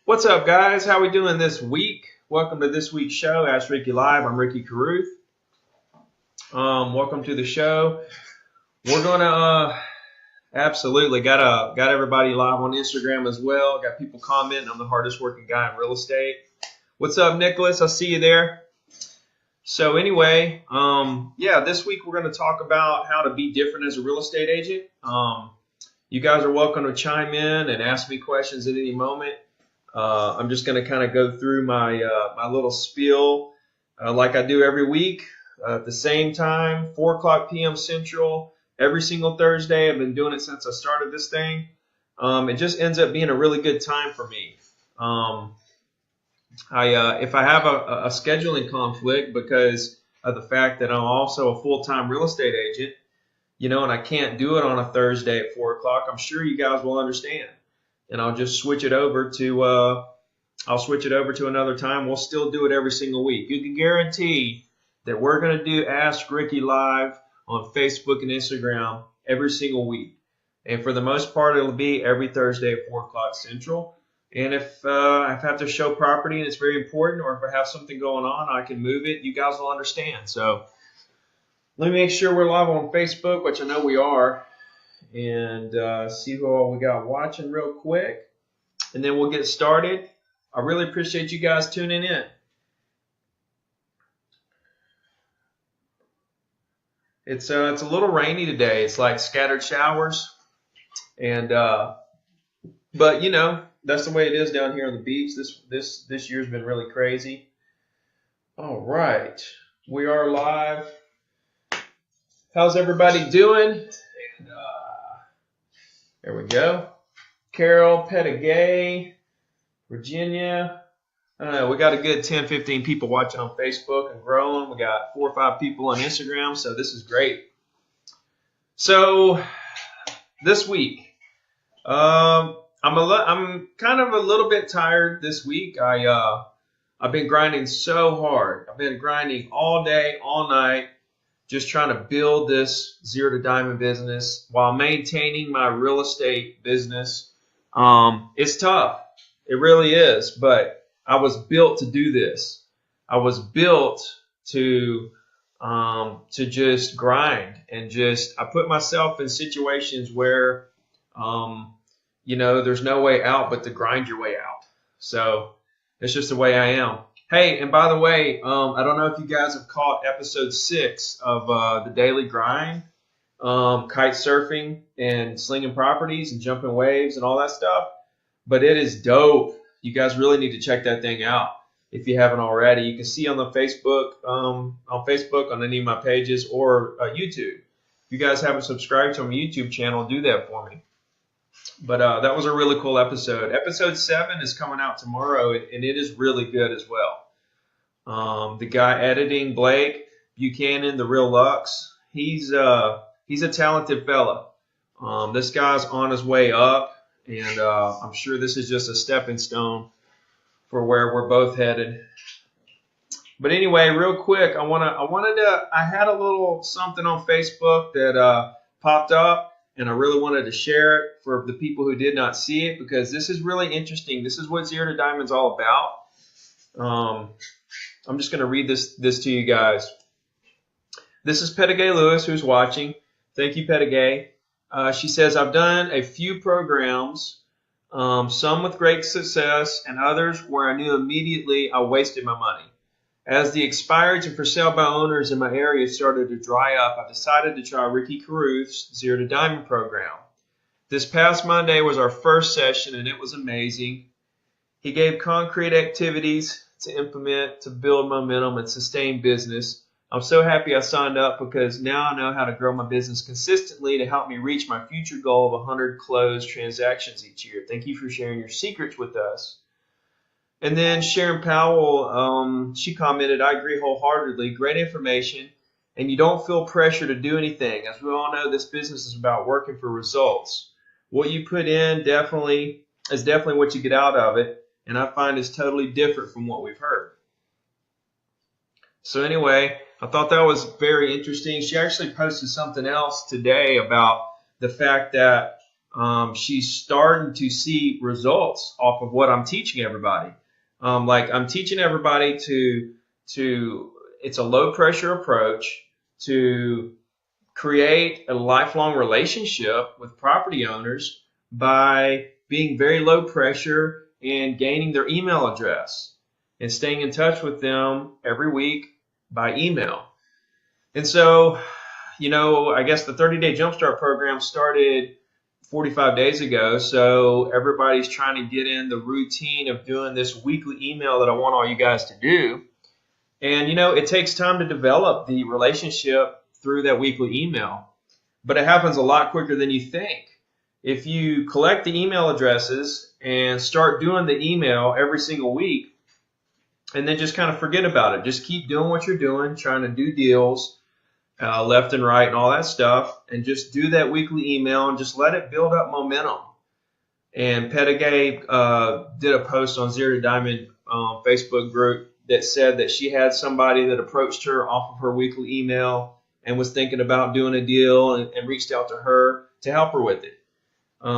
What's up, guys? How we doing this week? Welcome to this week's show, Ask Ricky Live. I'm Ricky Carruth. Welcome to the show. We're gonna absolutely got everybody live on Instagram as well. Got people commenting. I'm the hardest working guy in real estate. What's up, Nicholas? I see you there. So anyway, this week we're gonna talk about how to be different as a real estate agent. You guys are welcome to chime in and ask me questions at any moment. I'm just going to kind of go through my little spiel like I do every week at the same time, 4 o'clock p.m. Central, every single Thursday. I've been doing it since I started this thing. It just ends up being a really good time for me. If I have a scheduling conflict because of the fact that I'm also a full-time real estate agent, and I can't do it on a Thursday at 4 o'clock, I'm sure you guys will understand. And I'll just switch it over to another time. We'll still do it every single week. You can guarantee that we're going to do Ask Ricky Live on Facebook and Instagram every single week. And for the most part, it'll be every Thursday at 4 o'clock Central. And if I have to show property and it's very important, or if I have something going on, I can move it. You guys will understand. So let me make sure we're live on Facebook, which I know we are. And see who all we got watching real quick, and then we'll get started. I really appreciate you guys tuning in. It's a little rainy today. It's like scattered showers, and but that's the way it is down here on the beach. This year's been really crazy. All right, we are live. How's everybody doing? There we go. Carol, Pettigay, Virginia. I don't know. We got a good 10, 15 people watching on Facebook and growing. We got 4 or 5 people on Instagram, so this is great. So this week, I'm kind of a little bit tired this week. I've been grinding so hard. I've been grinding all day, all night, just trying to build this zero to diamond business while maintaining my real estate business. It's tough. It really is. But I was built to do this. I was built to just grind and I put myself in situations where, there's no way out but to grind your way out. So it's just the way I am. Hey, and by the way, I don't know if you guys have caught episode 6 of the Daily Grind, kite surfing and slinging properties and jumping waves and all that stuff, but it is dope. You guys really need to check that thing out if you haven't already. You can see on the Facebook, on any of my pages, or YouTube. If you guys haven't subscribed to my YouTube channel, do that for me. But that was a really cool episode. Episode 7 is coming out tomorrow, and it is really good as well. The guy editing, Blake Buchanan, the Real Lux, he's a talented fella. This guy's on his way up, and I'm sure this is just a stepping stone for where we're both headed. But anyway, real quick, I had a little something on Facebook that popped up. And I really wanted to share it for the people who did not see it, because this is really interesting. This is what Zero to Diamond's all about. I'm just going to read this to you guys. This is Pettigay Lewis who's watching. Thank you, Pettigay. She says, I've done a few programs, some with great success and others where I knew immediately I wasted my money. As the expireds and for sale by owners in my area started to dry up, I decided to try Ricky Carruth's Zero to Diamond program. This past Monday was our first session, and it was amazing. He gave concrete activities to implement, to build momentum and sustain business. I'm so happy I signed up, because now I know how to grow my business consistently to help me reach my future goal of 100 closed transactions each year. Thank you for sharing your secrets with us. And then Sharon Powell, she commented, I agree wholeheartedly. Great information, and you don't feel pressure to do anything. As we all know, this business is about working for results. What you put in is definitely what you get out of it, and I find it's totally different from what we've heard. So anyway, I thought that was very interesting. She actually posted something else today about the fact that she's starting to see results off of what I'm teaching everybody. Like I'm teaching everybody to it's a low pressure approach to create a lifelong relationship with property owners by being very low pressure and gaining their email address and staying in touch with them every week by email. And so, I guess the 30-day Jumpstart program started 45 days ago. So everybody's trying to get in the routine of doing this weekly email that I want all you guys to do. And, it takes time to develop the relationship through that weekly email, but it happens a lot quicker than you think. If you collect the email addresses and start doing the email every single week and then just kind of forget about it, just keep doing what you're doing, trying to do deals left and right and all that stuff, and just do that weekly email and just let it build up momentum. And Pettigay did a post on Zero to Diamond Facebook group that said that she had somebody that approached her off of her weekly email and was thinking about doing a deal and reached out to her to help her with it.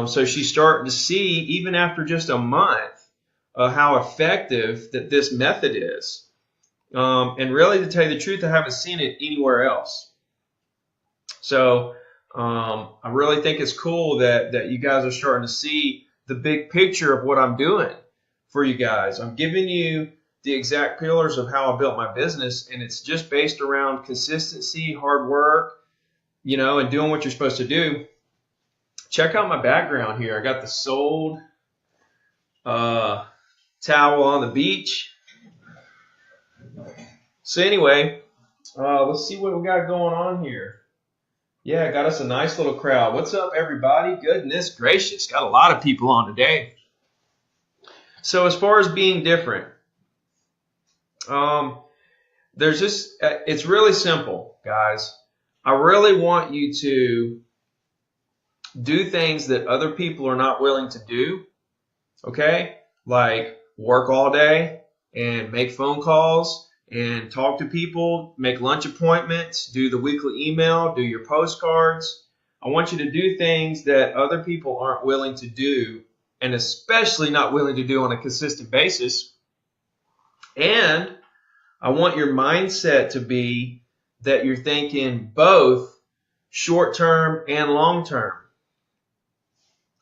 So she's starting to see, even after just a month, how effective that this method is. And really, to tell you the truth, I haven't seen it anywhere else. So I really think it's cool that you guys are starting to see the big picture of what I'm doing for you guys. I'm giving you the exact pillars of how I built my business, and it's just based around consistency, hard work, and doing what you're supposed to do. Check out my background here. I got the sold towel on the beach. So anyway, let's see what we got going on here. Yeah, got us a nice little crowd. What's up, everybody? Goodness gracious, got a lot of people on today. So as far as being different, there's just, it's really simple, guys. I really want you to do things that other people are not willing to do, okay? Like work all day and make phone calls and talk to people, make lunch appointments, do the weekly email, do your postcards. I want you to do things that other people aren't willing to do, and especially not willing to do on a consistent basis. And I want your mindset to be that you're thinking both short-term and long-term.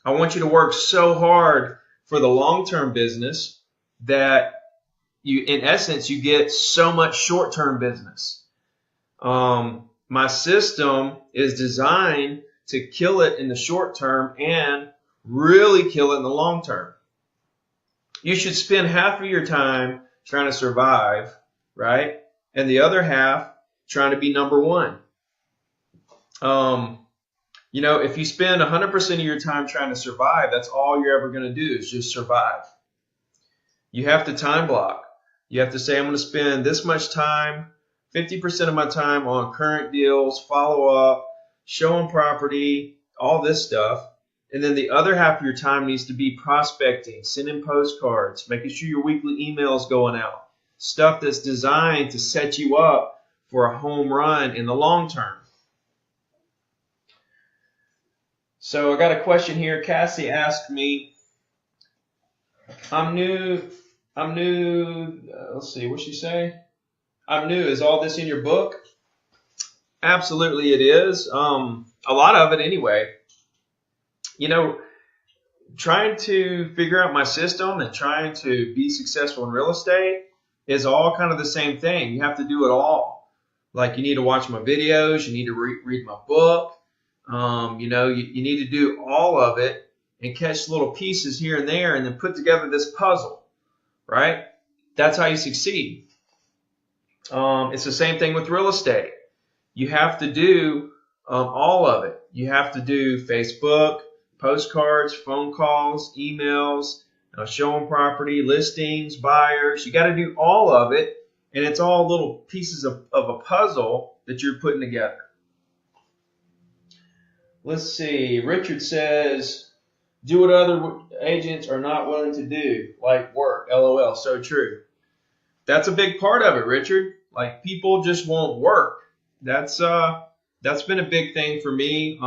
I want you to work so hard for the long-term business that in essence, you get so much short-term business. My system is designed to kill it in the short term and really kill it in the long term. You should spend half of your time trying to survive, right? And the other half trying to be number one. If you spend 100% of your time trying to survive, that's all you're ever going to do is just survive. You have to time block. You have to say, I'm going to spend this much time, 50% of my time on current deals, follow up, showing property, all this stuff. And then the other half of your time needs to be prospecting, sending postcards, making sure your weekly emails going out, stuff that's designed to set you up for a home run in the long term. So I got a question here. Cassie asked me, I'm new. Let's see, what'd she say? I'm new. Is all this in your book? Absolutely it is. A lot of it anyway. Trying to figure out my system and trying to be successful in real estate is all kind of the same thing. You have to do it all. Like you need to watch my videos. You need to read my book. You need to do all of it and catch little pieces here and there and then put together this puzzle. Right? That's how you succeed. It's the same thing with real estate. You have to do all of it. You have to do Facebook, postcards, phone calls, emails, showing property, listings, buyers. You got to do all of it, and it's all little pieces of a puzzle that you're putting together. Let's see. Richard says, do what other agents are not willing to do, like work. LOL. So true. That's a big part of it, Richard. Like people just won't work. That's been a big thing for me.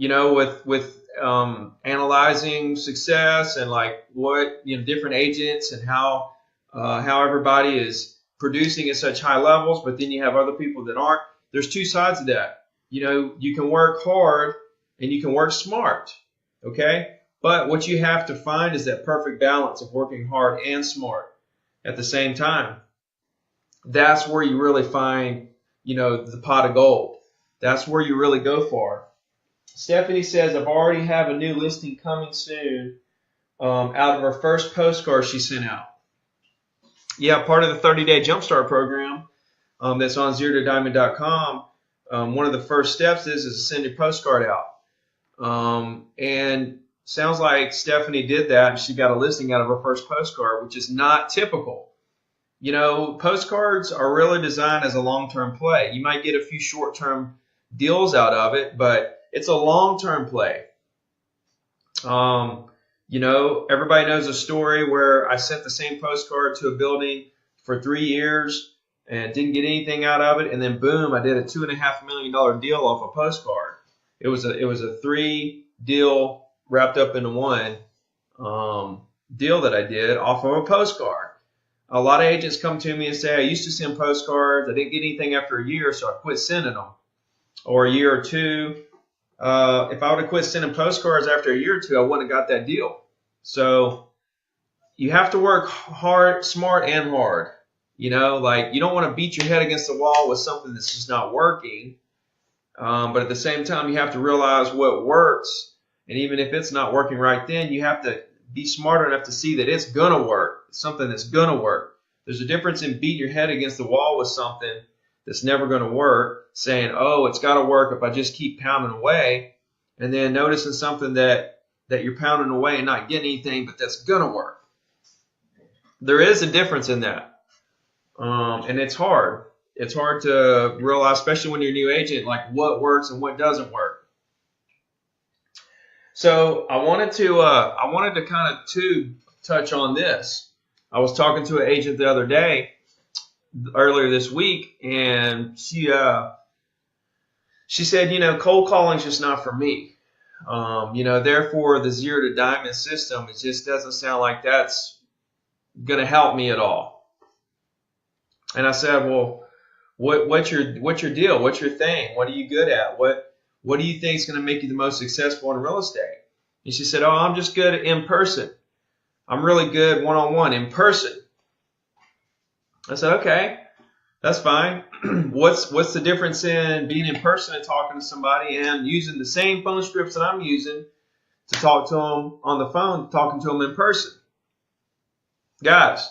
with analyzing success and like what different agents and how everybody is producing at such high levels, but then you have other people that aren't. There's two sides of that. You can work hard and you can work smart, okay? But what you have to find is that perfect balance of working hard and smart at the same time. That's where you really find, the pot of gold. That's where you really go for. Stephanie says, I've already have a new listing coming soon out of her first postcard she sent out. Yeah, part of the 30-day Jumpstart program that's on ZeroToDiamond.com. One of the first steps is to send your postcard out. And sounds like Stephanie did that. She got a listing out of her first postcard, which is not typical. Postcards are really designed as a long-term play. You might get a few short-term deals out of it, but it's a long-term play. Everybody knows a story where I sent the same postcard to a building for 3 years and didn't get anything out of it, and then boom, I did a $2.5 million deal off a postcard. It was a 3 deal wrapped up into one deal that I did off of a postcard. A lot of agents come to me and say, I used to send postcards. I didn't get anything after a year, so I quit sending them. Or a year or two. If I would have quit sending postcards after a year or two, I wouldn't have got that deal. So you have to work hard, smart and hard. You don't want to beat your head against the wall with something that's just not working. But at the same time, you have to realize what works. And even if it's not working right then, you have to be smart enough to see that it's going to work. It's something that's going to work. There's a difference in beating your head against the wall with something that's never going to work, saying, oh, it's got to work if I just keep pounding away, and then noticing something that you're pounding away and not getting anything, but that's going to work. There is a difference in that. And it's hard. It's hard to realize, especially when you're a new agent, like what works and what doesn't work. So I wanted to kind of touch on this. I was talking to an agent the other day, earlier this week, and she said, cold calling is just not for me. Therefore the Zero to Diamond system, it just doesn't sound like that's going to help me at all. And I said, well, what's your deal? What's your thing? What are you good at? What do you think is going to make you the most successful in real estate? And she said, oh, I'm just good in person. I'm really good one-on-one in person. I said, okay, that's fine. What's the difference in being in person and talking to somebody and using the same phone scripts that I'm using to talk to them on the phone, talking to them in person? Guys,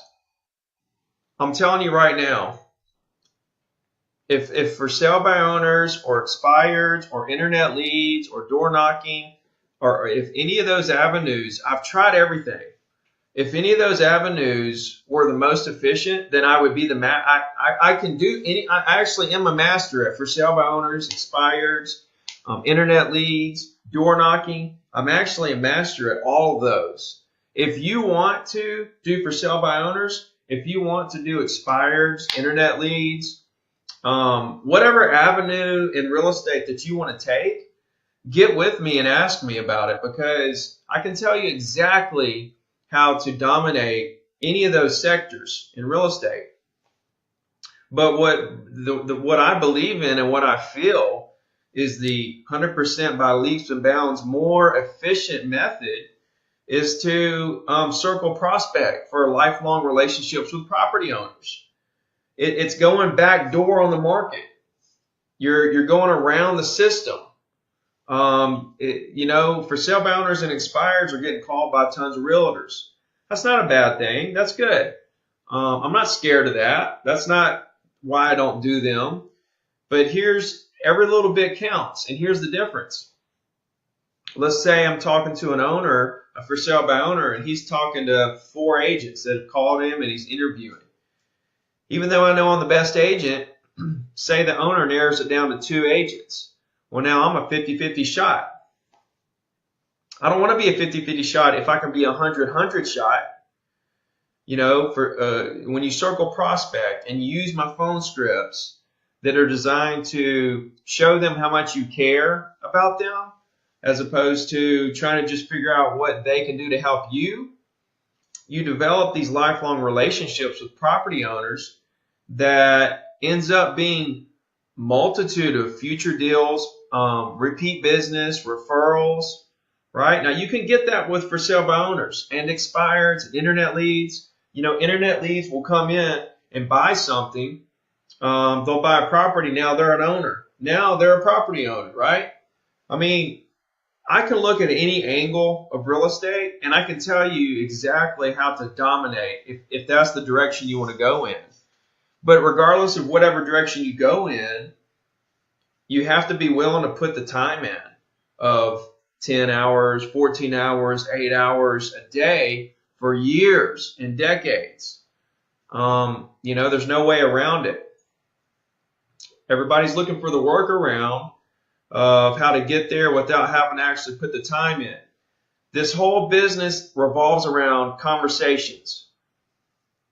I'm telling you right now, if for sale by owners or expired or internet leads or door knocking, or if any of those avenues, I've tried everything. If any of those avenues were the most efficient, then I would be I can do any. I actually am a master at for sale by owners, expireds, internet leads, door knocking. I'm actually a master at all of those. If you want to do for sale by owners, if you want to do expireds, internet leads, whatever avenue in real estate that you want to take, get with me and ask me about it, because I can tell you exactly how to dominate any of those sectors in real estate. But what I believe in and what I feel is the 100% by leaps and bounds more efficient method is to circle prospect for lifelong relationships with property owners. It's going back door on the market. You're going around the system. For sale by owners and expireds are getting called by tons of realtors. That's not a bad thing. That's good. I'm not scared of that. That's not why I don't do them. But here's every little bit counts, and here's the difference. Let's say I'm talking to an owner, a for sale by owner, and he's talking to 4 agents that have called him and he's interviewing. Even though I know I'm the best agent, say the owner narrows it down to 2 agents. Well, now I'm a 50-50 shot. I don't want to be a 50-50 shot if I can be a 100-100 shot. When you circle prospect and use my phone scripts that are designed to show them how much you care about them, as opposed to trying to just figure out what they can do to help you. You develop these lifelong relationships with property owners that ends up being multitude of future deals, repeat business, referrals, right? Now you can get that with for sale by owners and expireds and internet leads. You know, internet leads will come in and buy something. They'll buy a property. Now they're an owner. Now they're a property owner, right? I mean, I can look at any angle of real estate and I can tell you exactly how to dominate if that's the direction you want to go in. But regardless of whatever direction you go in, you have to be willing to put the time in of 10 hours, 14 hours, 8 hours a day for years and decades. You know, there's no way around it. Everybody's looking for the workaround of how to get there without having to actually put the time in. This whole business revolves around conversations.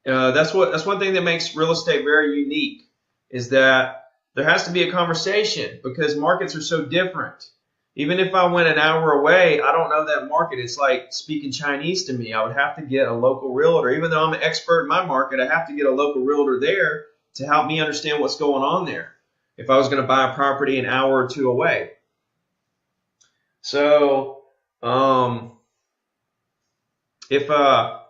That's one thing that makes real estate very unique, is that there has to be a conversation because markets are so different. Even if I went an hour away, I don't know that market. It's like speaking Chinese to me. I would have to get a local realtor. Even though I'm an expert in my market, I have to get a local realtor there to help me understand what's going on there if I was going to buy a property an hour or two away. So if the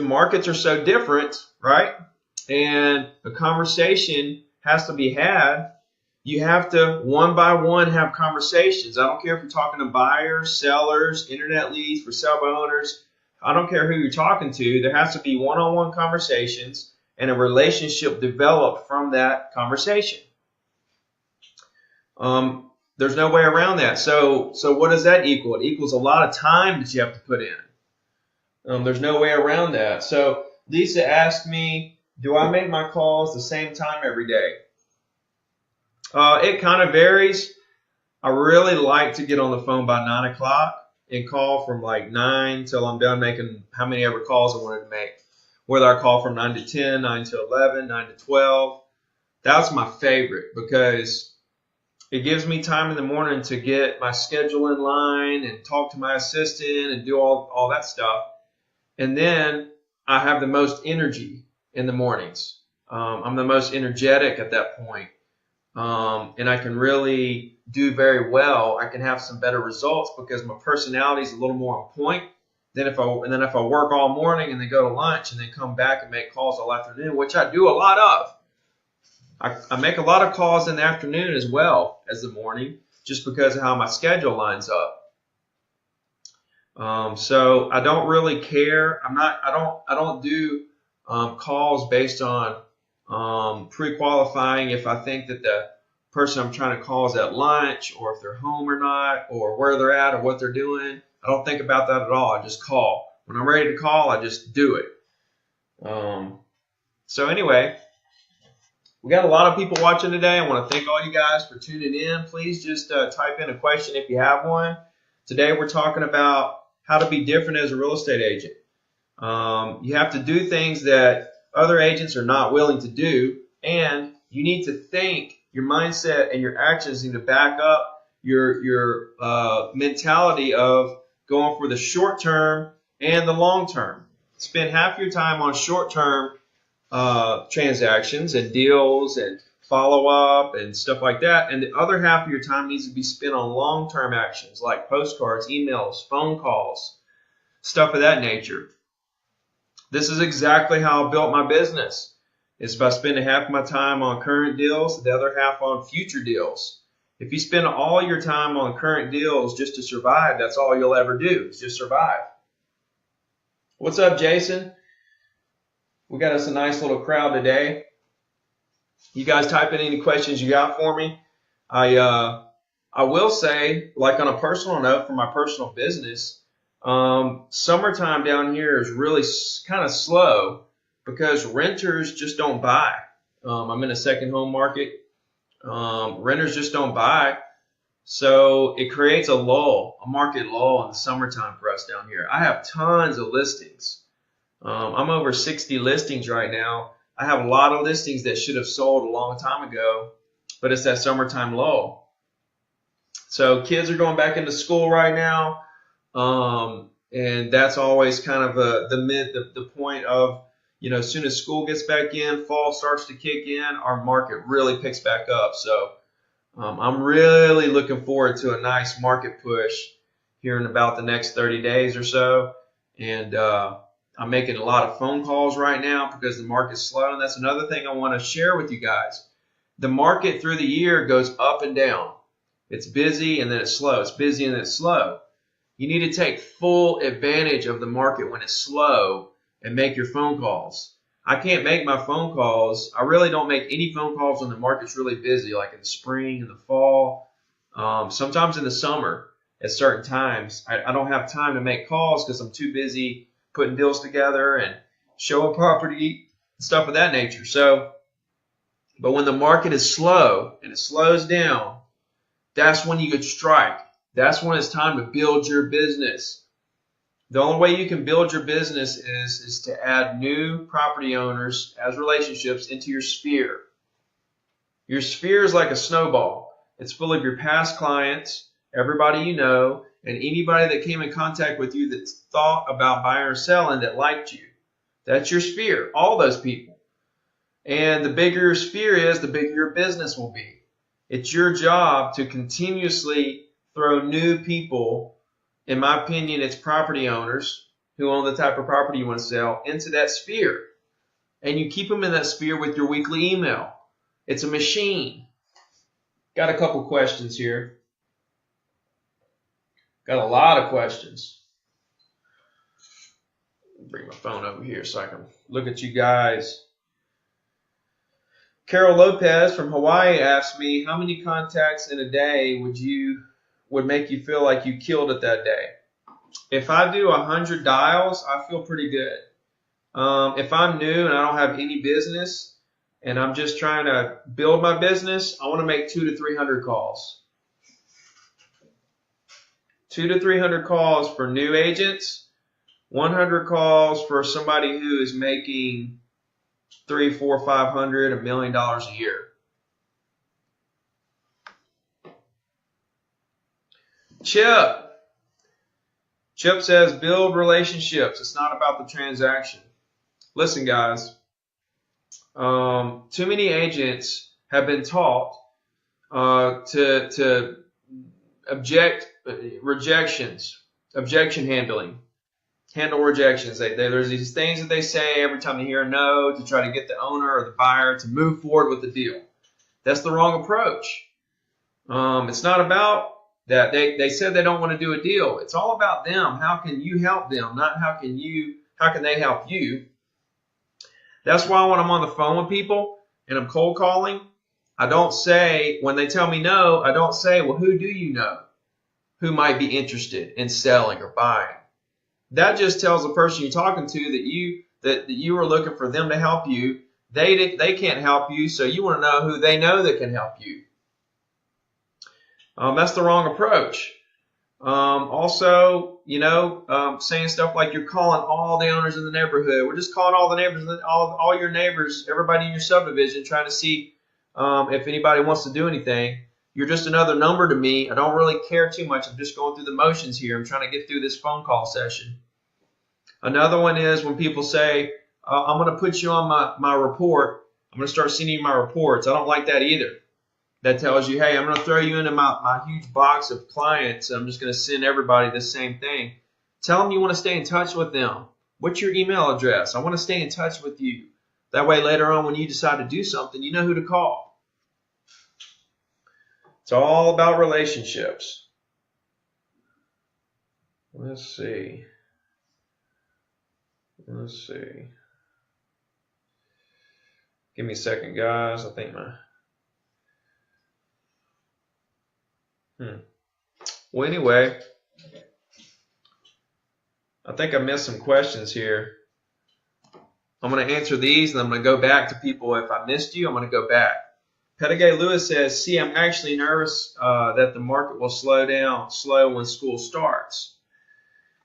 markets are so different, right, and a conversation has to be had, you have to one by one have conversations. I don't care if you're talking to buyers, sellers, internet leads, for sale by owners. I don't care who you're talking to. There has to be one-on-one conversations and a relationship developed from that conversation. There's no way around that. So what does that equal? It equals a lot of time that you have to put in. There's no way around that. So Lisa asked me, do I make my calls the same time every day? It kind of varies. I really like to get on the phone by 9 o'clock and call from like 9 till I'm done making how many ever calls I wanted to make. Whether I call from 9 to 10, 9 to 11, 9 to 12. That's my favorite because it gives me time in the morning to get my schedule in line and talk to my assistant and do all that stuff. And then I have the most energy in the mornings. I'm the most energetic at that point. And I can really do very well. I can have some better results because my personality is a little more on point than if I work all morning and then go to lunch and then come back and make calls all afternoon, which I do a lot of. I make a lot of calls in the afternoon as well as the morning, just because of how my schedule lines up. So I don't really care. I don't do calls based on pre-qualifying if I think that the person I'm trying to call is at lunch or if they're home or not or where they're at or what they're doing. I don't think about that at all. I just call. When I'm ready to call, I just do it. So anyway, we got a lot of people watching today. I want to thank all you guys for tuning in. Please just type in a question if you have one. Today we're talking about how to be different as a real estate agent. You have to do things that other agents are not willing to do, and you need to think. Your mindset and your actions need to back up your mentality of going for the short term and the long term. Spend half your time on short term transactions and deals and follow up and stuff like that, and the other half of your time needs to be spent on long term actions like postcards, emails, phone calls, stuff of that nature. This is exactly how I built my business. It's by spending half my time on current deals, the other half on future deals. If you spend all your time on current deals just to survive, that's all you'll ever do, is just survive. What's up, Jason? We got us a nice little crowd today. You guys type in any questions you got for me. I will say, like on a personal note for my personal business, summertime down here is really kind of slow because renters just don't buy. I'm in a second home market. Renters just don't buy. So it creates a lull, a market lull in the summertime for us down here. I have tons of listings. I'm over 60 listings right now. I have a lot of listings that should have sold a long time ago, but it's that summertime lull. So kids are going back into school right now, and that's always kind of the point of, as soon as school gets back in, fall starts to kick in, our market really picks back up. So I'm really looking forward to a nice market push here in about the next 30 days or so. And I'm making a lot of phone calls right now because the market's slow. And that's another thing I want to share with you guys. The market through the year goes up and down. It's busy and then it's slow. It's busy and then it's slow. You need to take full advantage of the market when it's slow and make your phone calls. I can't make my phone calls. I really don't make any phone calls when the market's really busy, like in the spring and the fall. Sometimes in the summer at certain times. I don't have time to make calls because I'm too busy putting deals together and showing property, stuff of that nature. So, but when the market is slow and it slows down, that's when you could strike. That's when it's time to build your business. The only way you can build your business is to add new property owners as relationships into your sphere. Your sphere is like a snowball. It's full of your past clients, everybody you know, and anybody that came in contact with you that thought about buying or selling that liked you. That's your sphere, all those people. And the bigger your sphere is, the bigger your business will be. It's your job to continuously throw new people, in my opinion, it's property owners who own the type of property you want to sell, into that sphere. And you keep them in that sphere with your weekly email. It's a machine. Got a couple questions here. Got a lot of questions. Bring my phone over here so I can look at you guys. Carol Lopez from Hawaii asked me, how many contacts in a day would make you feel like you killed it that day? If I do 100 dials, I feel pretty good. If I'm new and I don't have any business and I'm just trying to build my business, I want to make 200 to 300 calls. 200 to 300 calls for new agents, 100 calls for somebody who is making $300, $400, $500, $1 million a year. Chip says build relationships. It's not about the transaction. Listen, guys, too many agents have been taught to objection handling. Handle rejections. There's these things that they say every time they hear a no to try to get the owner or the buyer to move forward with the deal. That's the wrong approach. It's not about that. They said they don't want to do a deal. It's all about them. How can you help them? Not how can they help you? That's why when I'm on the phone with people and I'm cold calling, I don't say, when they tell me no, I don't say, well, who do you know who might be interested in selling or buying? That just tells the person you're talking to that you are looking for them to help you. They can't help you, so you want to know who they know that can help you. That's the wrong approach. Also, saying stuff like you're calling all the owners in the neighborhood. We're just calling all the neighbors, all your neighbors, everybody in your subdivision, trying to see if anybody wants to do anything. You're just another number to me. I don't really care too much. I'm just going through the motions here. I'm trying to get through this phone call session. Another one is when people say, I'm going to put you on my report. I'm going to start sending you my reports. I don't like that either. That tells you, hey, I'm going to throw you into my huge box of clients. I'm just going to send everybody the same thing. Tell them you want to stay in touch with them. What's your email address? I want to stay in touch with you. That way later on when you decide to do something, you know who to call. It's all about relationships. Let's see. Give me a second, guys. I think Well, anyway, I think I missed some questions here. I'm going to answer these, and I'm going to go back to people. If I missed you, I'm going to go back. Pettigay Lewis says, I'm actually nervous that the market will slow when school starts.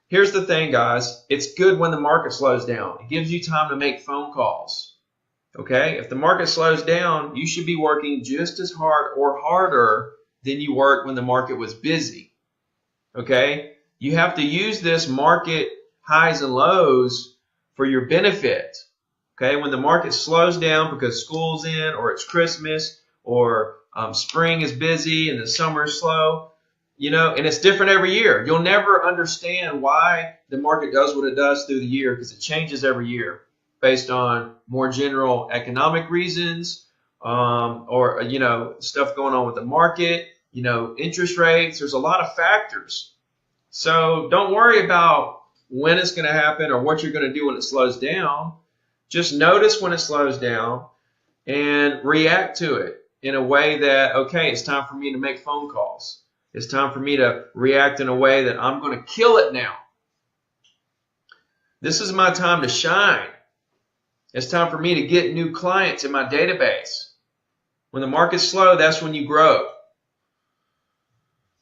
Here's the thing, guys. It's good when the market slows down. It gives you time to make phone calls. Okay? If the market slows down, you should be working just as hard or harder than you worked when the market was busy. Okay? You have to use this market highs and lows for your benefit. Okay? When the market slows down because school's in, or it's Christmas, or spring is busy and the summer is slow, and it's different every year. You'll never understand why the market does what it does through the year, because it changes every year based on more general economic reasons, or stuff going on with the market, interest rates. There's a lot of factors. So don't worry about when it's going to happen or what you're going to do when it slows down. Just notice when it slows down and react to it in a way that, okay, it's time for me to make phone calls. It's time for me to react in a way that I'm going to kill it now. This is my time to shine. It's time for me to get new clients in my database. When the market's slow, that's when you grow.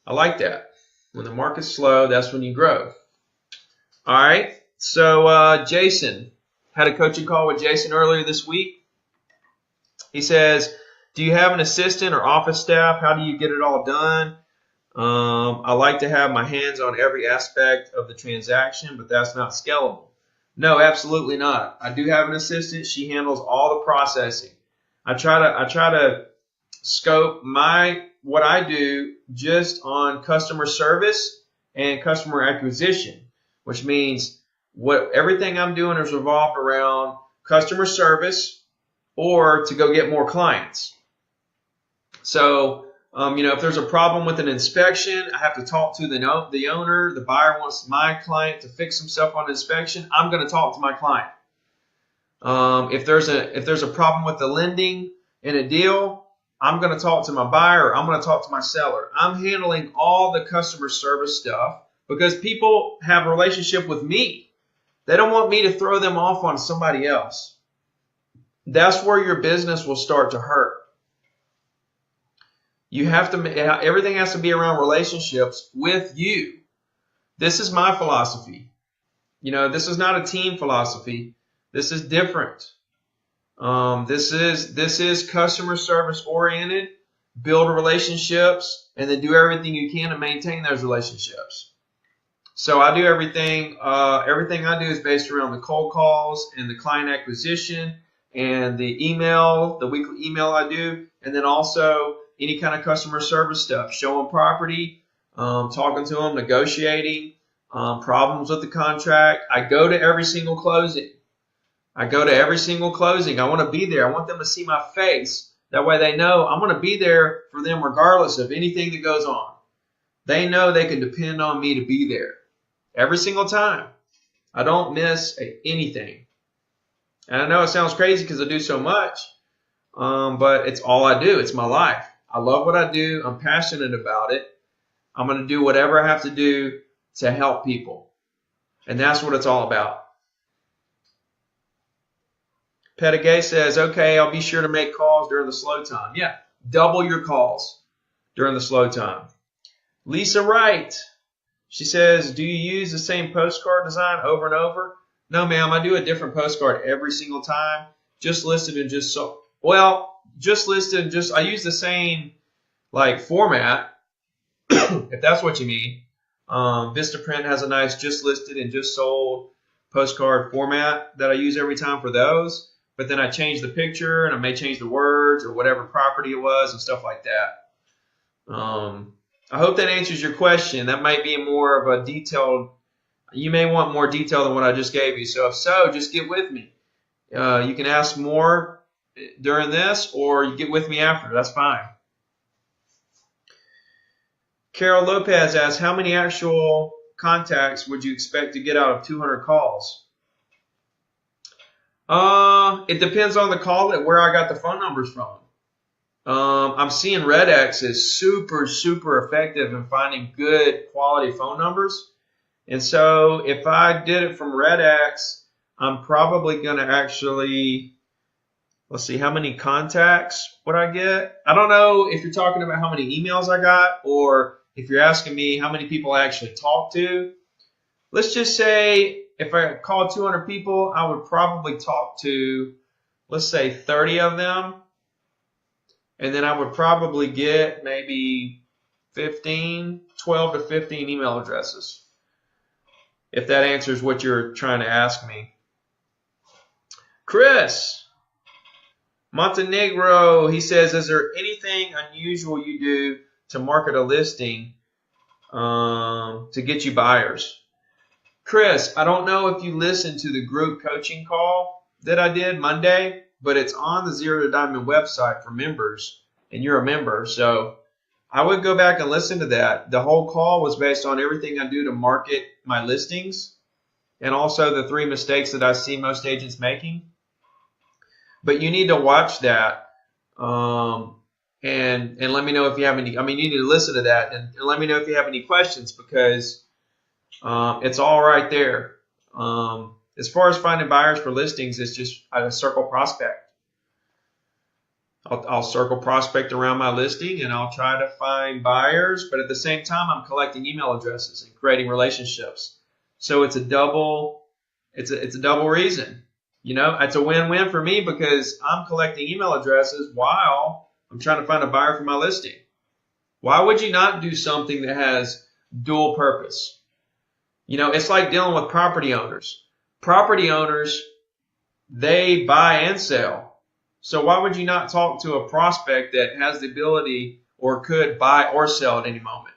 I like that. When the market's slow, that's when you grow. All right. So Jason, had a coaching call with Jason earlier this week. He says, do you have an assistant or office staff? How do you get it all done? I like to have my hands on every aspect of the transaction, but that's not scalable. No, absolutely not. I do have an assistant. She handles all the processing. I try to scope what I do just on customer service and customer acquisition, which means everything I'm doing is revolved around customer service or to go get more clients. So, if there's a problem with an inspection, I have to talk to the owner. The buyer wants my client to fix himself on inspection. I'm going to talk to my client. If there's a problem with the lending in a deal, I'm going to talk to my buyer. I'm going to talk to my seller. I'm handling all the customer service stuff because people have a relationship with me. They don't want me to throw them off on somebody else. That's where your business will start to hurt. Everything has to be around relationships with you. This is my philosophy. This is not a team philosophy. This is different. This is customer service oriented. Build relationships and then do everything you can to maintain those relationships. So I do everything. Everything I do is based around the cold calls and the client acquisition and the weekly email I do, and then also any kind of customer service stuff, showing property, talking to them, negotiating, problems with the contract. I go to every single closing. I want to be there. I want them to see my face. That way they know I'm going to be there for them regardless of anything that goes on. They know they can depend on me to be there every single time. I don't miss anything. And I know it sounds crazy because I do so much, but it's all I do. It's my life. I love what I do. I'm passionate about it. I'm going to do whatever I have to do to help people. And that's what it's all about. Pettigay says, okay, I'll be sure to make calls during the slow time. Yeah, double your calls during the slow time. Lisa Wright, she says, do you use the same postcard design over and over? No, ma'am, I do a different postcard every single time. Just listed and just sold. Well, just listed, I use the same format, if that's what you mean. Vistaprint has a nice just listed and just sold postcard format that I use every time for those. But then I change the picture and I may change the words or whatever property it was and stuff like that. I hope that answers your question. That might be more of a detailed, you may want more detail than what I just gave you. So if so, just get with me. You can ask more during this or you get with me after. That's fine. Carol Lopez asks, how many actual contacts would you expect to get out of 200 calls? It depends on the call and where I got the phone numbers from. I'm seeing RedX is super, super effective in finding good quality phone numbers. And so if I did it from RedX, I'm probably going to actually, let's see, how many contacts would I get? I don't know if you're talking about how many emails I got or if you're asking me how many people I actually talked to. Let's just say if I called 200 people, I would probably talk to, let's say, 30 of them. And then I would probably get maybe 12 to 15 email addresses, if that answers what you're trying to ask me. Chris Montenegro, he says, is there anything unusual you do to market a listing to get you buyers? Chris, I don't know if you listened to the group coaching call that I did Monday, but it's on the Zero to Diamond website for members, and you're a member. So I would go back and listen to that. The whole call was based on everything I do to market my listings and also the 3 mistakes that I see most agents making. But you need to watch that and let me know if you have any. I mean, you need to listen to that and let me know if you have any questions, because it's all right there. As far as finding buyers for listings, it's just a circle prospect. I'll circle prospect around my listing and I'll try to find buyers, but at the same time, I'm collecting email addresses and creating relationships. So it's a double reason. You know, it's a win-win for me because I'm collecting email addresses while I'm trying to find a buyer for my listing. Why would you not do something that has dual purpose? You know, it's like dealing with property owners. Property owners, they buy and sell. So why would you not talk to a prospect that has the ability or could buy or sell at any moment?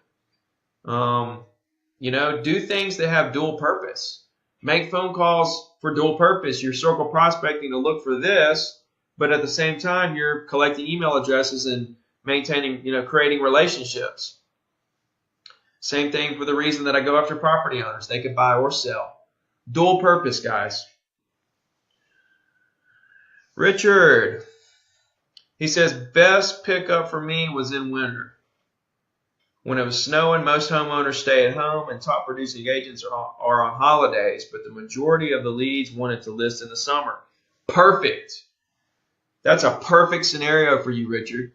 You know, do things that have dual purpose. Make phone calls for dual purpose. You're circle prospecting to look for this, but at the same time, you're collecting email addresses and maintaining, you know, creating relationships. Same thing for the reason that I go after property owners. They could buy or sell. Dual purpose, guys. Richard, he says, best pickup for me was in winter. When it was snowing, most homeowners stay at home and top producing agents are on holidays, but the majority of the leads wanted to list in the summer. Perfect. That's a perfect scenario for you, Richard.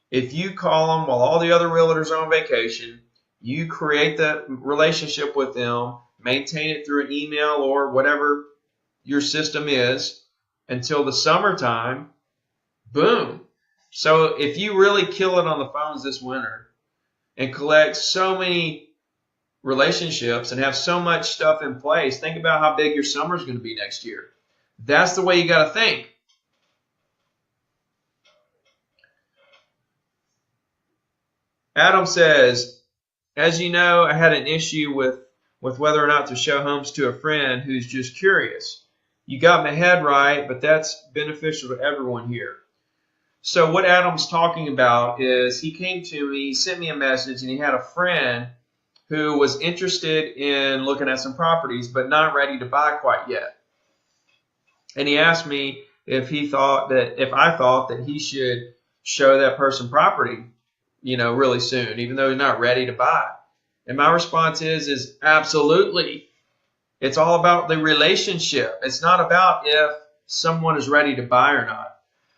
If you call them while all the other realtors are on vacation, you create that relationship with them, maintain it through an email or whatever your system is until the summertime, boom. So if you really kill it on the phones this winter and collect so many relationships and have so much stuff in place, think about how big your summer is going to be next year. That's the way you got to think. Adam says, as you know, I had an issue with whether or not to show homes to a friend who's just curious. You got my head right, but that's beneficial to everyone here. So what Adam's talking about is he came to me, he sent me a message, and he had a friend who was interested in looking at some properties, but not ready to buy quite yet. And he asked me if I thought that he should show that person property, you know, really soon, even though he's not ready to buy. And my response is absolutely. It's all about the relationship. It's not about if someone is ready to buy or not.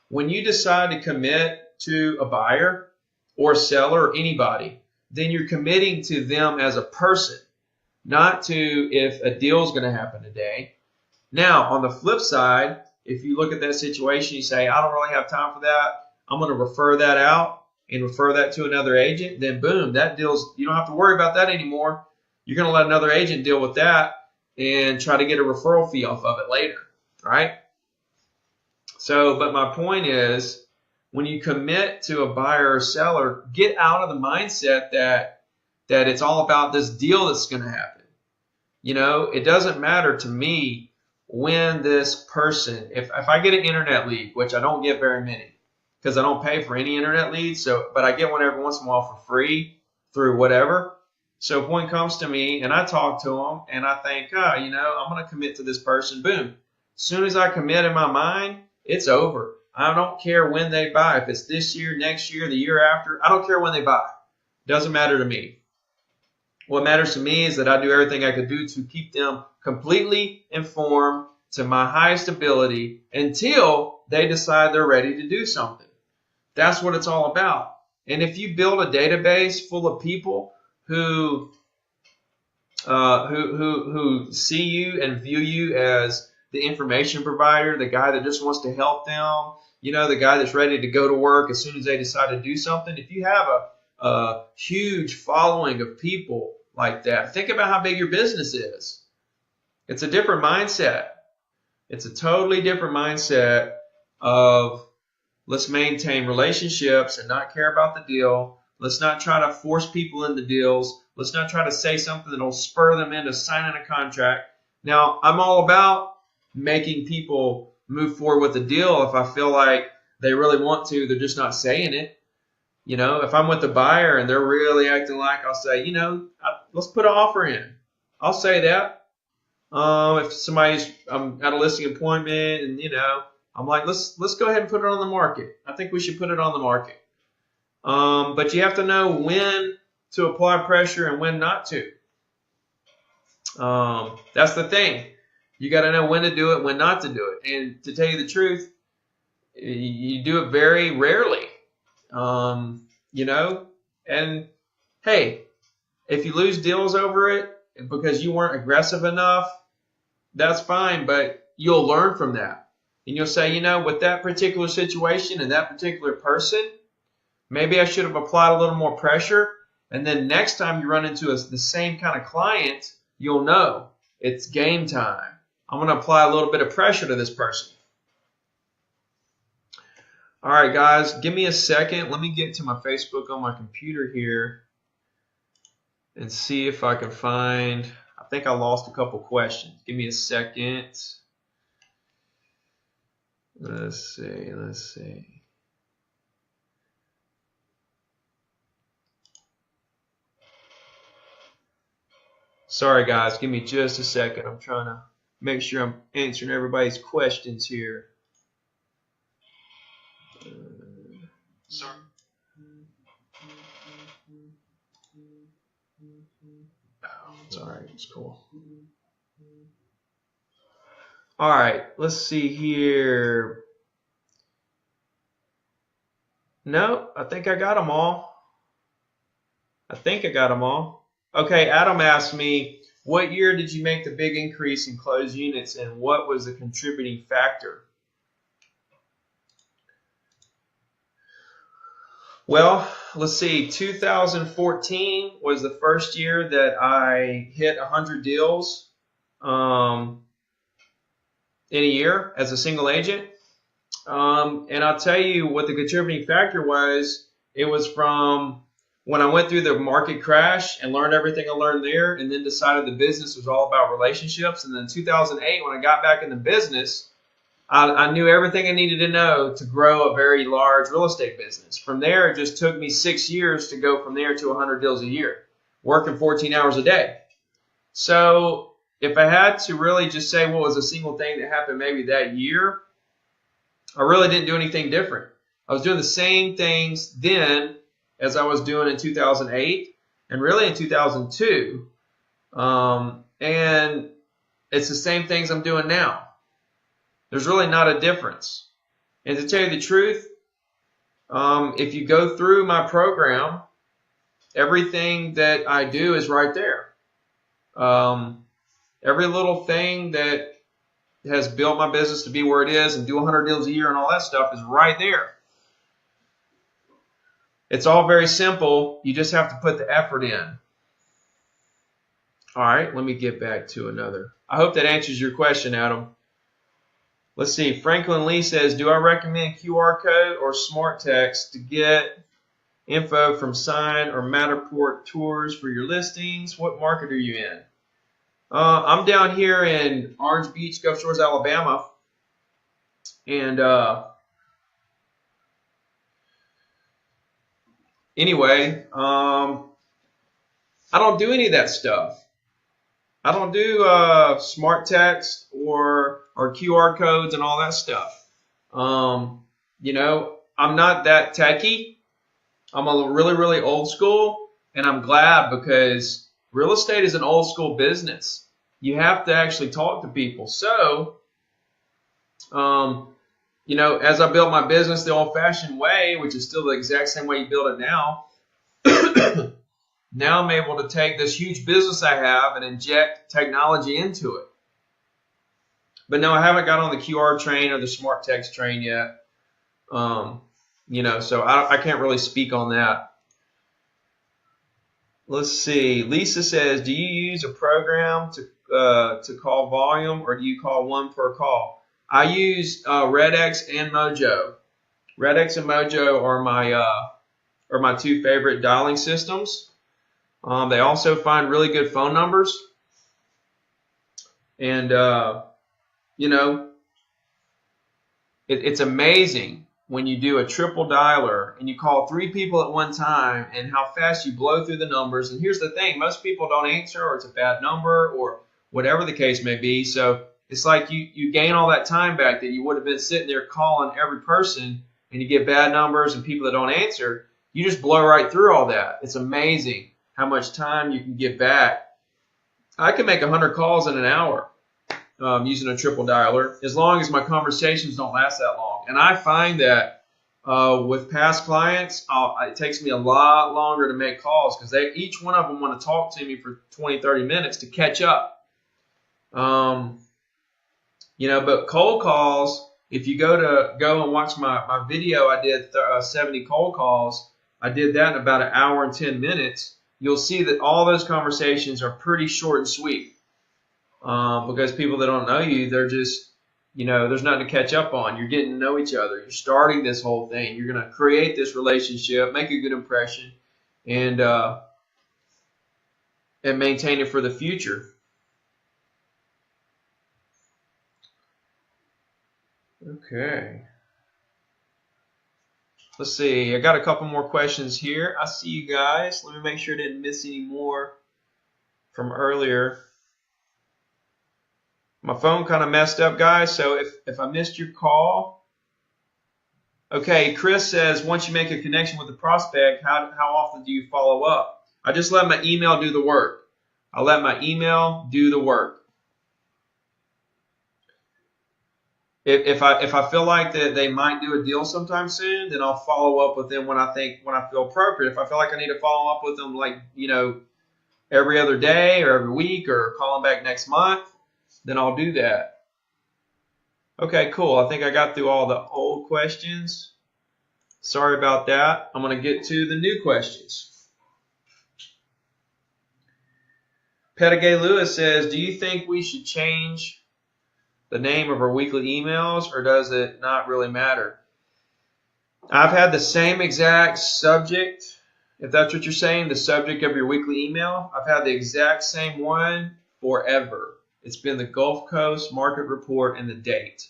When you decide to commit to a buyer or a seller or anybody, then you're committing to them as a person, not to if a deal is going to happen today. Now, on the flip side, if you look at that situation, you say, I don't really have time for that. I'm going to refer that out and refer that to another agent. Then boom, that deal's, you don't have to worry about that anymore. You're going to let another agent deal with that and try to get a referral fee off of it later, right? So, but my point is, when you commit to a buyer or seller, get out of the mindset that it's all about this deal that's going to happen. You know, it doesn't matter to me when this person, if I get an internet lead, which I don't get very many because I don't pay for any internet leads, but I get one every once in a while for free through whatever. So if one comes to me and I talk to them and I think, you know, I'm going to commit to this person, boom. As soon as I commit in my mind, it's over. I don't care when they buy. If it's this year, next year, the year after, I don't care when they buy. Doesn't matter to me. What matters to me is that I do everything I could do to keep them completely informed to my highest ability until they decide they're ready to do something. That's what it's all about. And if you build a database full of people who see you and view you as the information provider, the guy that just wants to help them, you know, the guy that's ready to go to work as soon as they decide to do something. If you have a huge following of people like that. Think about how big your business is. It's a different mindset. It's a totally different mindset of let's maintain relationships and not care about the deal. Let's not try to force people into deals. Let's not try to say something that will spur them into signing a contract. Now, I'm all about making people move forward with the deal if I feel like they really want to. They're just not saying it. You know, if I'm with the buyer and they're really acting like, I'll say, you know, let's put an offer in. I'll say that. If I'm at a listing appointment and, you know, I'm like, let's go ahead and put it on the market. I think we should put it on the market. But you have to know when to apply pressure and when not to. That's the thing. You got to know when to do it, when not to do it. And to tell you the truth, you do it very rarely. You know, and hey, if you lose deals over it because you weren't aggressive enough, that's fine, but you'll learn from that. And you'll say, you know, with that particular situation and that particular person, maybe I should have applied a little more pressure. And then next time you run into the same kind of client, you'll know it's game time. I'm going to apply a little bit of pressure to this person. All right, guys, give me a second. Let me get to my Facebook on my computer here and see if I can find. I think I lost a couple questions. Give me a second. Let's see. Sorry, guys. Give me just a second. I'm trying to make sure I'm answering everybody's questions here. Sorry. Oh, it's all right. It's cool. All right. Let's see here. No, I think I got them all. Okay, Adam asked me, what year did you make the big increase in closed units and what was the contributing factor? Well, let's see, 2014 was the first year that I hit 100 deals in a year as a single agent. And I'll tell you what the contributing factor was. It was from when I went through the market crash and learned everything I learned there and then decided the business was all about relationships. And then 2008, when I got back in the business, I knew everything I needed to know to grow a very large real estate business. From there, it just took me 6 years to go from there to 100 deals a year, working 14 hours a day. So if I had to really just say what was a single thing that happened maybe that year, I really didn't do anything different. I was doing the same things then as I was doing in 2008 and really in 2002. And it's the same things I'm doing now. There's really not a difference. And to tell you the truth, if you go through my program, everything that I do is right there. Every little thing that has built my business to be where it is and do 100 deals a year and all that stuff is right there. It's all very simple. You just have to put the effort in. All right, let me get back to another. I hope that answers your question, Adam. Let's see. Franklin Lee says, do I recommend QR code or smart text to get info from Sign or Matterport tours for your listings? What market are you in? I'm down here in Orange Beach, Gulf Shores, Alabama. And anyway, I don't do any of that stuff. I don't do smart text or QR codes and all that stuff. You know, I'm not that techie. I'm a really, really old school, and I'm glad because real estate is an old school business. You have to actually talk to people. So, you know, as I built my business the old-fashioned way, which is still the exact same way you build it now, now I'm able to take this huge business I have and inject technology into it. But no, I haven't got on the QR train or the smart text train yet. You know, so I can't really speak on that. Let's see. Lisa says, do you use a program to call volume, or do you call one per call? I use RedX and Mojo. RedX and Mojo are my two favorite dialing systems. They also find really good phone numbers, and you know, it's amazing when you do a triple dialer and you call 3 people at one time and how fast you blow through the numbers. And here's the thing, most people don't answer, or it's a bad number, or whatever the case may be. So it's like you gain all that time back that you would have been sitting there calling every person, and you get bad numbers and people that don't answer. You just blow right through all that. It's amazing how much time you can get back. I can make 100 calls in an hour using a triple dialer, as long as my conversations don't last that long. And I find that with past clients, it takes me a lot longer to make calls, because each one of them want to talk to me for 20, 30 minutes to catch up. But cold calls, if you go and watch my video, I did 70 cold calls. I did that in about an hour and 10 minutes. You'll see that all those conversations are pretty short and sweet. Because people that don't know you, they're just, there's nothing to catch up on. You're getting to know each other. You're starting this whole thing. You're going to create this relationship, make a good impression, and maintain it for the future. Okay. Let's see. I got a couple more questions here. I see you guys. Let me make sure I didn't miss any more from earlier. My phone kind of messed up, guys, so if I missed your call. Okay, Chris says, once you make a connection with the prospect, how often do you follow up? I just let my email do the work. I let my email do the work. If I feel like that they might do a deal sometime soon, then I'll follow up with them when I feel appropriate. If I feel like I need to follow up with them, every other day or every week, or call them back next month, then I'll do that. Okay, cool. I think I got through all the old questions. Sorry about that. I'm going to get to the new questions. Pettigay Lewis says, do you think we should change the name of our weekly emails, or does it not really matter? I've had the same exact subject, if that's what you're saying, the subject of your weekly email. I've had the exact same one forever. It's been the Gulf Coast Market Report and the date.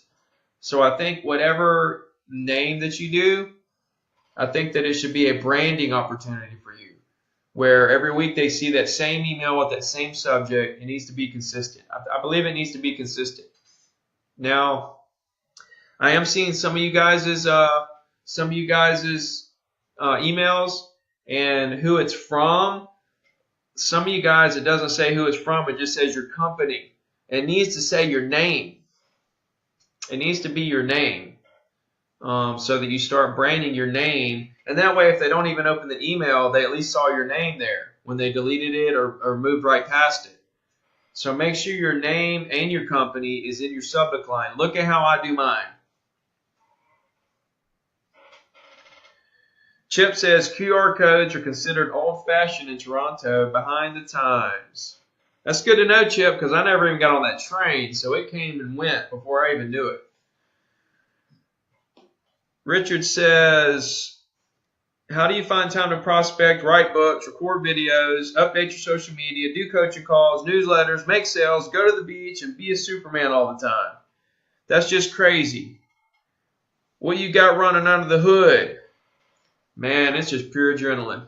So I think whatever name that you do, I think that it should be a branding opportunity for you, where every week they see that same email with that same subject. It needs to be consistent. I believe it needs to be consistent. Now, I am seeing some of you guys' emails and who it's from. Some of you guys, it doesn't say who it's from. It just says your company. It needs to say your name. It needs to be your name, so that you start branding your name. And that way, if they don't even open the email, they at least saw your name there when they deleted it or moved right past it. So make sure your name and your company is in your subject line. Look at how I do mine. Chip says QR codes are considered old-fashioned in Toronto, behind the times. That's good to know, Chip, because I never even got on that train, so it came and went before I even knew it. Richard says, how do you find time to prospect, write books, record videos, update your social media, do coaching calls, newsletters, make sales, go to the beach, and be a Superman all the time? That's just crazy. What you got running under the hood? Man, it's just pure adrenaline.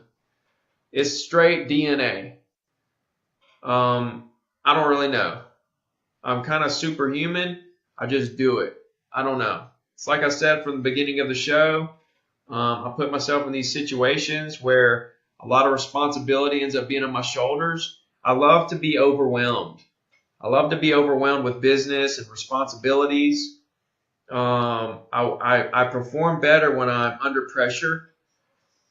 It's straight DNA. I don't really know. I'm kind of superhuman. I just do it. I don't know. It's like I said from the beginning of the show. I put myself in these situations where a lot of responsibility ends up being on my shoulders. I love to be overwhelmed. I love to be overwhelmed with business and responsibilities. I perform better when I'm under pressure.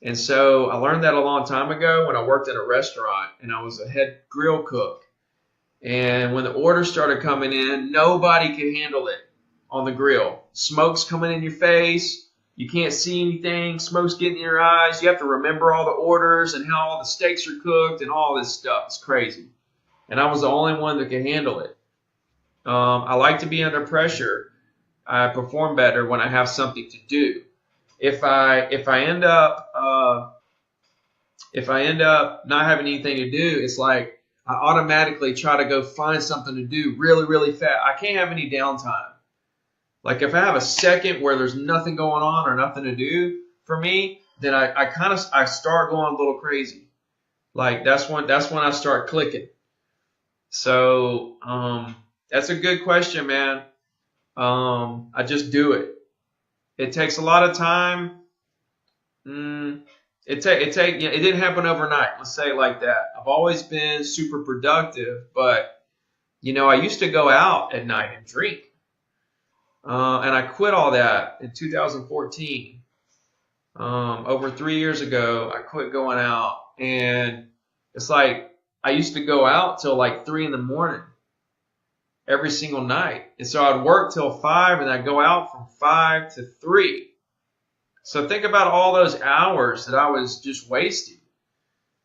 And so I learned that a long time ago when I worked at a restaurant and I was a head grill cook. And when the orders started coming in, nobody could handle it on the grill. Smoke's coming in your face. You can't see anything. Smoke's getting in your eyes. You have to remember all the orders and how all the steaks are cooked and all this stuff. It's crazy. And I was the only one that could handle it. I like to be under pressure. I perform better when I have something to do. If I end up not having anything to do, it's like I automatically try to go find something to do really, really fast. I can't have any downtime. Like if I have a second where there's nothing going on or nothing to do for me, then I start going a little crazy. Like that's when I start clicking. So that's a good question, man. I just do it. It takes a lot of time. It didn't happen overnight. Let's say it like that. I've always been super productive, but I used to go out at night and drink, and I quit all that in 2014. Over 3 years ago, I quit going out, and it's like I used to go out till like 3 in the morning every single night, and so I'd work till 5, and I'd go out from 5 to 3. So think about all those hours that I was just wasting.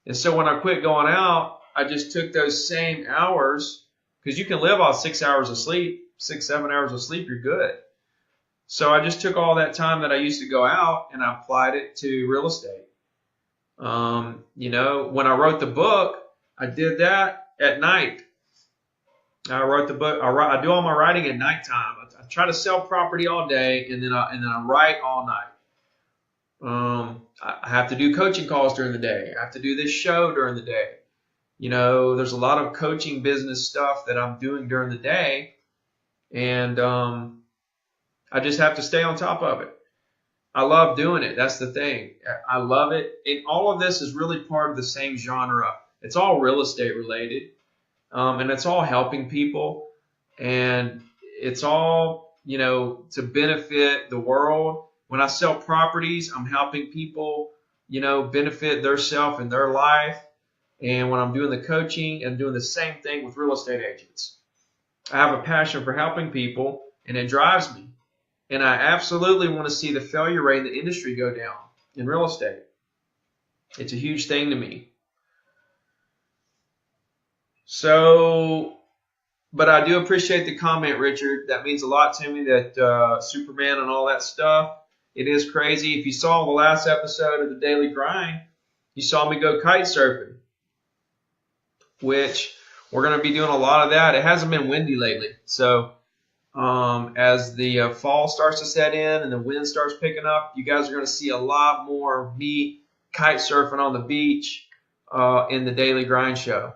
And so when I quit going out, I just took those same hours, because you can live off 6 hours of sleep, 6-7 hours of sleep, you're good. So I just took all that time that I used to go out and I applied it to real estate. When I wrote the book, I did that at night. I wrote the book. I do all my writing at nighttime. I try to sell property all day, and then I write all night. I have to do coaching calls during the day. I have to do this show during the day. There's a lot of coaching business stuff that I'm doing during the day, and I just have to stay on top of it. I love doing it. That's the thing. I love it. And all of this is really part of the same genre. It's all real estate related, and it's all helping people, and it's all, to benefit the world. When I sell properties, I'm helping people, benefit their self and their life. And when I'm doing the coaching, I'm doing the same thing with real estate agents. I have a passion for helping people, and it drives me. And I absolutely want to see the failure rate in the industry go down in real estate. It's a huge thing to me. So, but I do appreciate the comment, Richard. That means a lot to me, that Superman and all that stuff. It is crazy. If you saw the last episode of the Daily Grind, you saw me go kite surfing, which we're going to be doing a lot of that. It hasn't been windy lately. So as the fall starts to set in and the wind starts picking up, you guys are going to see a lot more of me kite surfing on the beach in the Daily Grind show.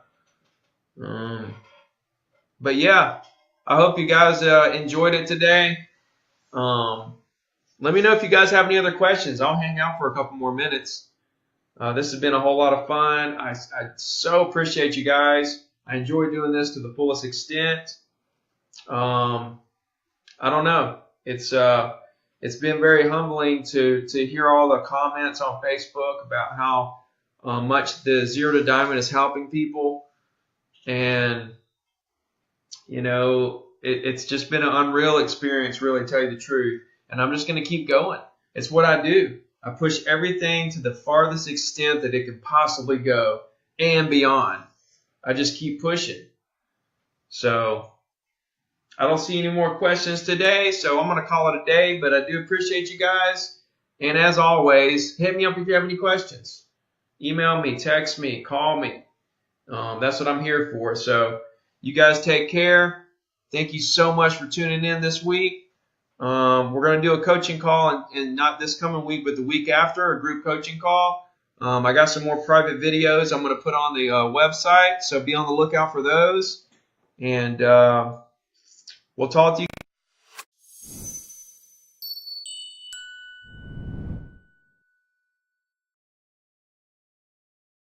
But yeah, I hope you guys enjoyed it today. Let me know if you guys have any other questions. I'll hang out for a couple more minutes. This has been a whole lot of fun. I so appreciate you guys. I enjoy doing this to the fullest extent. I don't know. It's been very humbling to hear all the comments on Facebook about how much the Zero to Diamond is helping people. And, it's just been an unreal experience, really, to tell you the truth. And I'm just going to keep going. It's what I do. I push everything to the farthest extent that it could possibly go and beyond. I just keep pushing. So I don't see any more questions today, so I'm going to call it a day. But I do appreciate you guys. And as always, hit me up if you have any questions. Email me, text me, call me. That's what I'm here for. So you guys take care. Thank you so much for tuning in this week. We're going to do a coaching call, and not this coming week, but the week after, a group coaching call. I got some more private videos I'm going to put on the website, so be on the lookout for those. And we'll talk to you